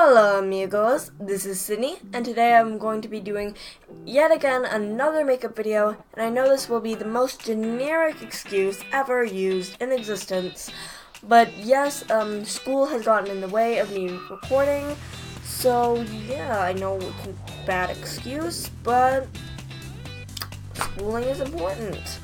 Hello amigos, this is Sydney, and today I'm going to be doing yet again another makeup video, and I know this will be the most generic excuse ever used in existence, but yes, school has gotten in the way of me recording, so yeah, I know it's a bad excuse, but schooling is important.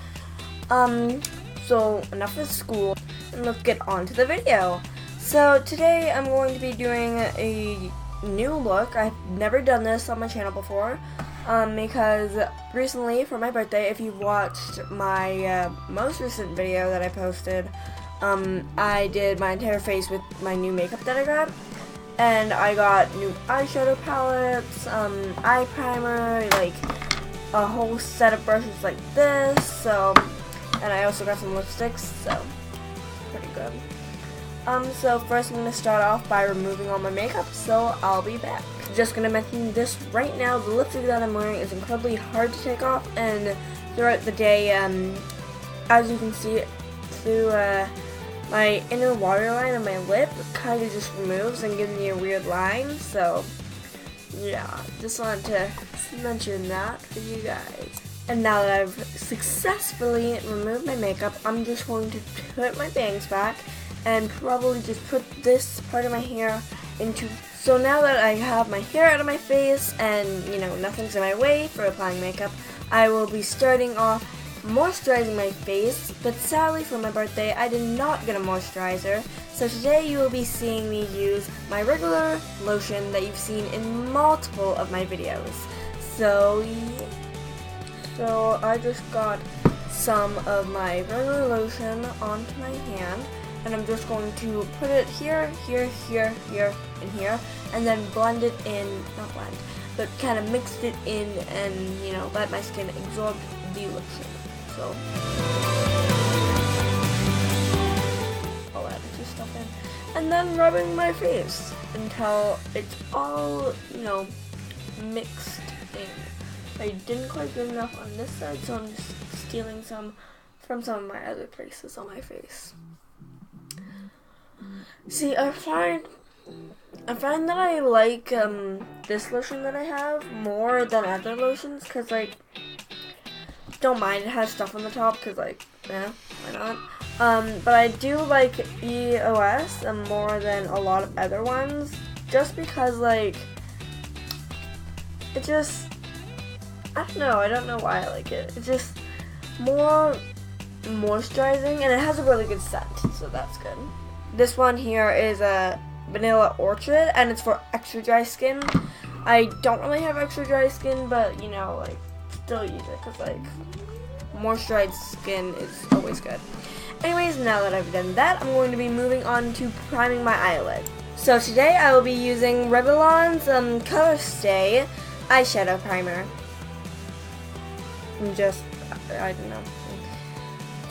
So enough of school, and let's get on to the video. So today I'm going to be doing a new look. I've never done this on my channel before, because recently for my birthday, if you've watched my most recent video that I posted, I did my entire face with my new makeup that I got, and I got new eyeshadow palettes, eye primer, like a whole set of brushes like this, so, and I also got some lipsticks, so pretty good. So first I'm going to start off by removing all my makeup, so I'll be back. Just going to mention this right now, the lipstick that I'm wearing is incredibly hard to take off, and throughout the day, as you can see through my inner waterline of my lip, it kind of just removes and gives me a weird line, so yeah, just wanted to mention that for you guys. And now that I've successfully removed my makeup, I'm just going to put my bangs back and probably just put this part of my hair into. So now that I have my hair out of my face and, you know, nothing's in my way for applying makeup, I will be starting off moisturizing my face, but sadly for my birthday I did not get a moisturizer, so today you will be seeing me use my regular lotion that you've seen in multiple of my videos. So I just got some of my regular lotion onto my hand, and I'm just going to put it here, here, here, here, and here, and then blend it in, not blend, but kind of mix it in and, you know, let my skin absorb the lotion. So I'll add this stuff in, and then rubbing my face until it's all, you know, mixed in. I didn't quite get enough on this side, so I'm just stealing some from some of my other places on my face. See, I find that I like this lotion that I have more than other lotions, cause like, don't mind it has stuff on the top, cause like, yeah, why not? But I do like EOS more than a lot of other ones, just because like, it just, I don't know why I like it. It's just more moisturizing, and it has a really good scent, so that's good. This one here is a Vanilla Orchid, and it's for extra dry skin. I don't really have extra dry skin, but, you know, like, still use it, because, like, moisturized skin is always good. Anyways, now that I've done that, I'm going to be moving on to priming my eyelid. So today I will be using Revlon's Color Stay eyeshadow primer. I don't know.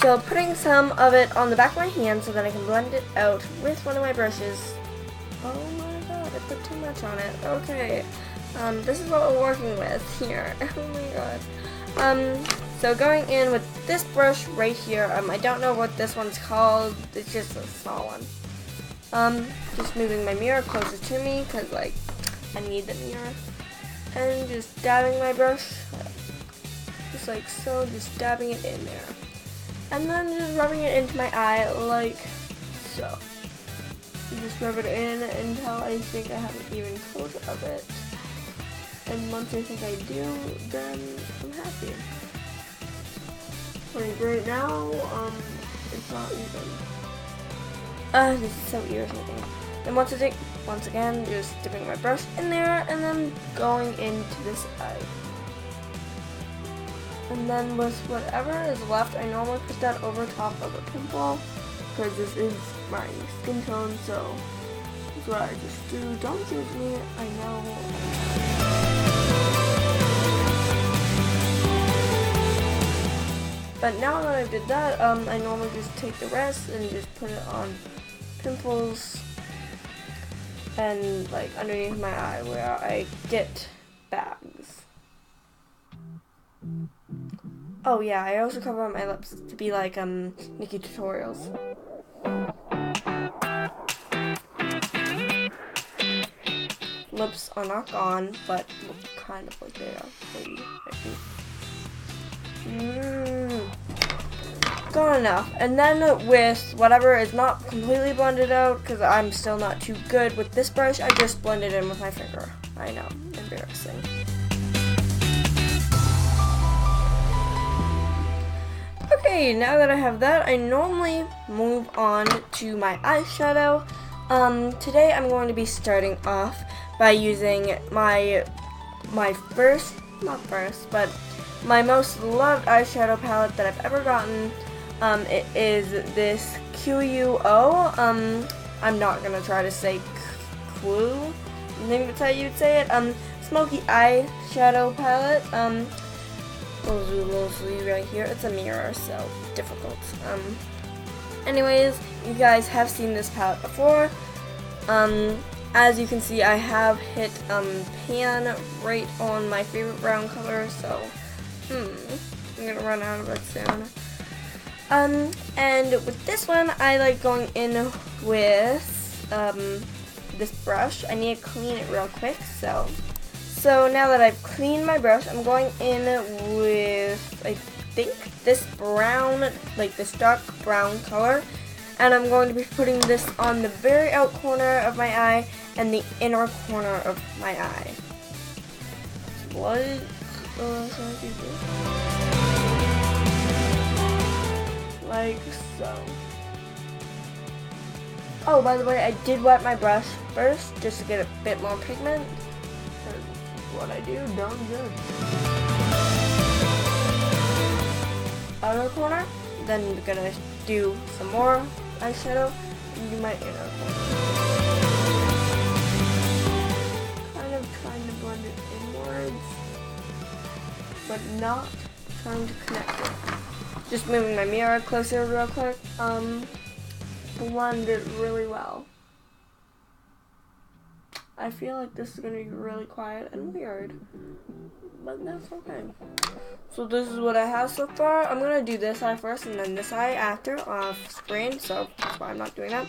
So putting some of it on the back of my hand so that I can blend it out with one of my brushes. Oh my god, I put too much on it. Okay. This is what we're working with here. Oh my god. So going in with this brush right here. I don't know what this one's called. It's just a small one. Just moving my mirror closer to me because, like, I need the mirror. And just dabbing my brush. Just like so, just dabbing it in there. And then just rubbing it into my eye like so. Just rub it in until I think I have an even coat of it. And once I think I do, then I'm happy. Like right now, it's not even. This is so irritating. Then once again, just dipping my brush in there and then going into this eye. And then with whatever is left, I normally put that over top of a pimple, because this is my skin tone, so that's what I just do. Don't judge me, I know. But now that I did that, I normally just take the rest and just put it on pimples and like underneath my eye where I get bags. Oh yeah, I also cover my lips to be like Nikki Tutorials. lips are not gone, but look kind of like they are. Maybe. Gone enough. And then with whatever is not completely blended out, because I'm still not too good with this brush, I just blend it in with my finger. I know, embarrassing. Okay, now that I have that, I normally move on to my eyeshadow. Today I'm going to be starting off by using my my most loved eyeshadow palette that I've ever gotten. It is this QUO. I'm not gonna try to say Clue. I think that's how you'd say it. Smoky eyeshadow palette. We'll do a little sleeve right here. It's a mirror, so difficult. Anyways, you guys have seen this palette before. As you can see, I have hit pan right on my favorite brown color, so I'm gonna run out of it soon. And with this one, I like going in with this brush. I need to clean it real quick, so now that I've cleaned my brush, I'm going in with, I think, this brown, like this dark brown color, and I'm going to be putting this on the very out corner of my eye and the inner corner of my eye. Like so. Oh, by the way, I did wet my brush first just to get a bit more pigment. What I do, don't judge. Outer corner, then we're gonna do some more eyeshadow and do my inner corner. Kind of trying to blend it inwards, but not trying to connect it. Just moving my mirror closer real quick. Blend it really well. I feel like this is going to be really quiet and weird, but that's okay. So this is what I have so far. I'm going to do this eye first and then this eye after off screen, so that's why I'm not doing that.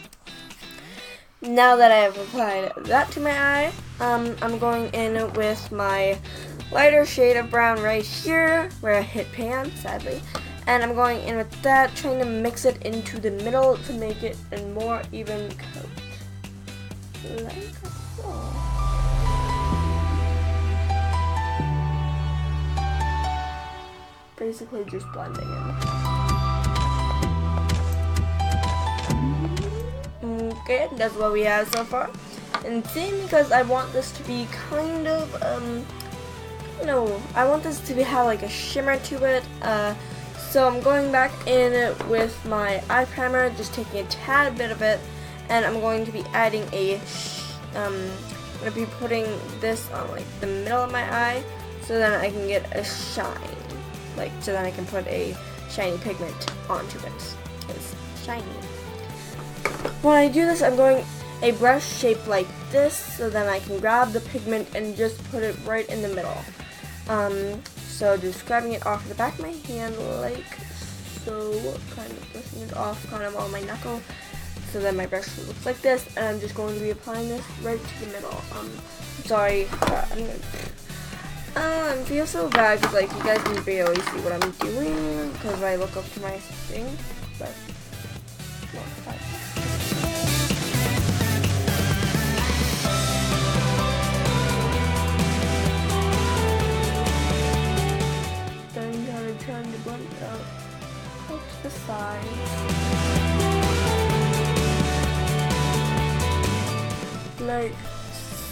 Now that I have applied that to my eye, I'm going in with my lighter shade of brown right here, where I hit pan, sadly. And I'm going in with that, trying to mix it into the middle to make it a more even coat. Like so. Basically just blending in. Okay, that's what we have so far. And same because I want this to be kind of, I want this to have like a shimmer to it. So I'm going back in with my eye primer, just taking a tad bit of it, and I'm going to be adding I'm going to be putting this on like the middle of my eye, so then I can get a shine, so then I can put a shiny pigment onto it. It's shiny. When I do this, I'm going a brush shaped like this, so then I can grab the pigment and just put it right in the middle. So just grabbing it off the back of my hand like so, kind of brushing it off kind of on my knuckle, so then my brush looks like this, and I'm just going to be applying this right to the middle. Sorry, I feel so bad because you guys can barely see what I'm doing because I look up to my thing, but well, fine. Trying to blend it out to the side. Like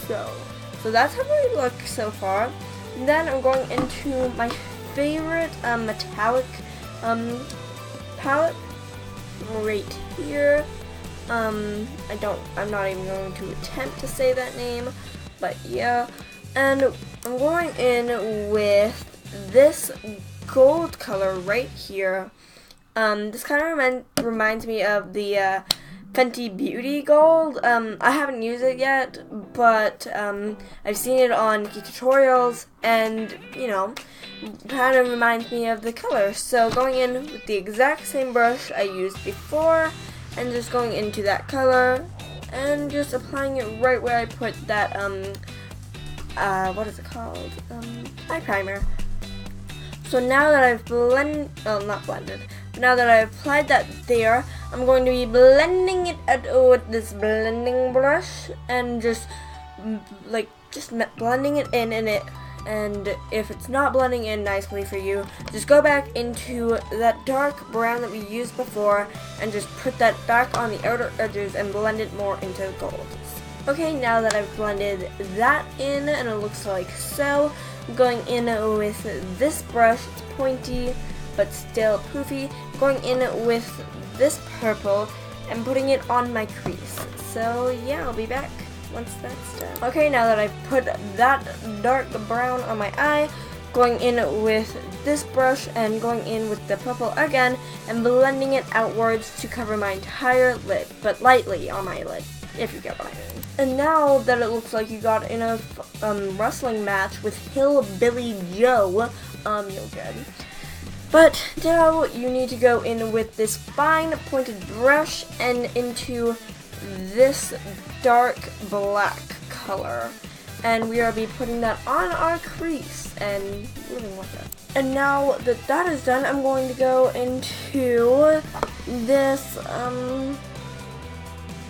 so. So that's how we look so far. And then I'm going into my favorite metallic palette right here. I'm not even going to attempt to say that name, but yeah. And I'm going in with this gold color right here. This kind of reminds me of the Fenty Beauty Gold. I haven't used it yet, but I've seen it on tutorials, and kind of reminds me of the color. So going in with the exact same brush I used before, and just going into that color, and just applying it right where I put that what is it called? Eye primer. So now that I've not blended, but now that I've applied that there, I'm going to be blending it out with this blending brush and just blending it in it. And if it's not blending in nicely for you, just go back into that dark brown that we used before and just put that back on the outer edges and blend it more into gold. Okay, now that I've blended that in and it looks like so, I'm going in with this brush. It's pointy but still poofy. I'm going in with this purple and putting it on my crease. So yeah, I'll be back once that's done. Okay, now that I've put that dark brown on my eye, going in with this brush and going in with the purple again and blending it outwards to cover my entire lid, but lightly on my lid, if you get what I mean. And now that it looks like you got in a wrestling match with Hillbilly Joe, you're good. But now you need to go in with this fine pointed brush and into this dark black color, and we are be putting that on our crease and living with it. And now that that is done, I'm going to go into this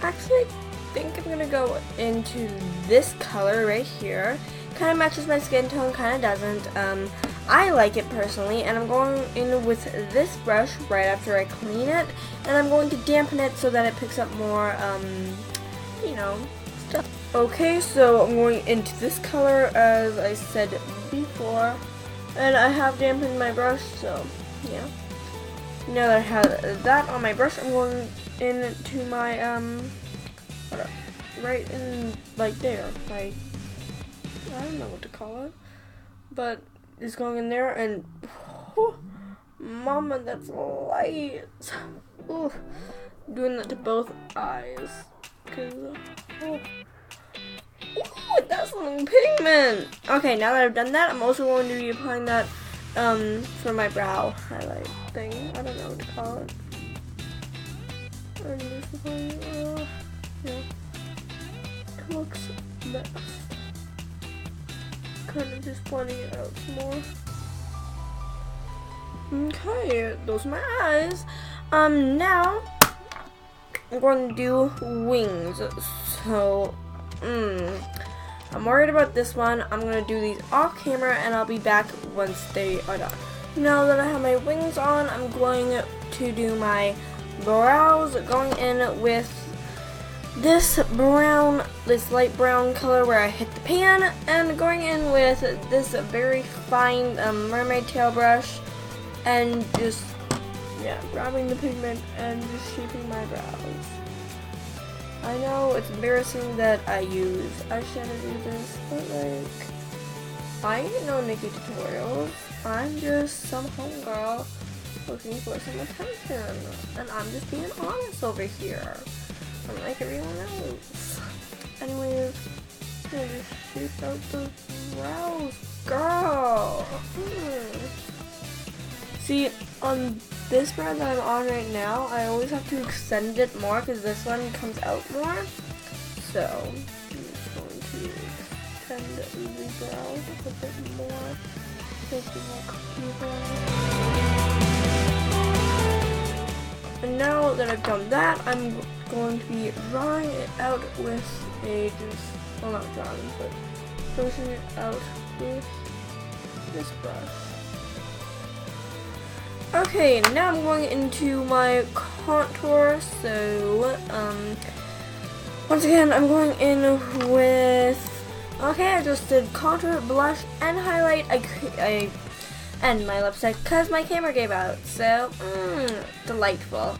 actually I think I'm gonna go into this color right here. Kind of matches my skin tone, kind of doesn't. I like it personally, and I'm going in with this brush right after I clean it, and I'm going to dampen it so that it picks up more, you know, stuff. Okay, so I'm going into this color as I said before, and I have dampened my brush, so yeah. Now that I have that on my brush, I'm going into my, right in, like there, like, I don't know what to call it, but it's going in there, and oh, mama, that's light. Ooh, doing that to both eyes, cause ooh, that's some pigment. Okay, now that I've done that, I'm also going to be applying that for my brow highlight thing. I don't know what to call it. I'm just applying, yeah, it looks best. Kind of just blending it out some more. Okay, those are my eyes. Now I'm going to do wings. So, I'm worried about this one. I'm going to do these off camera and I'll be back once they are done. Now that I have my wings on, I'm going to do my brows, going in with this light brown color where I hit the pan, and going in with this very fine mermaid tail brush and just, yeah, grabbing the pigment and just shaping my brows. I know it's embarrassing that I use eyeshadow to do this, but like, I ain't no Nikki tutorials. I'm just some homegirl looking for some attention, and I'm just being honest over here. Like everyone else. Anyways, I just shape out the brows, girl. See, on this brow that I'm on right now, I always have to extend it more because this one comes out more. So, I'm just going to extend the brows a bit more, make it more comfortable. And now that I've done that, I'm going to be drawing it out with a well, not drawing, but pushing it out with this brush. Okay, now I'm going into my contour. So, once again, I'm going in with, okay, I just did contour, blush, and highlight. And my lipstick because my camera gave out. So, delightful.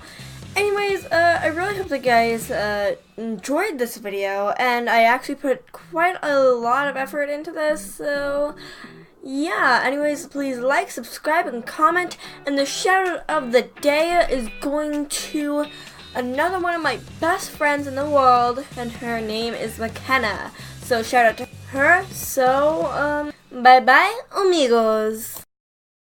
Anyways, I really hope that guys enjoyed this video, and I actually put quite a lot of effort into this, so yeah. Anyways, please like, subscribe, and comment, and the shout out of the day is going to another one of my best friends in the world, and her name is McKenna, so shout out to her. So, bye bye amigos.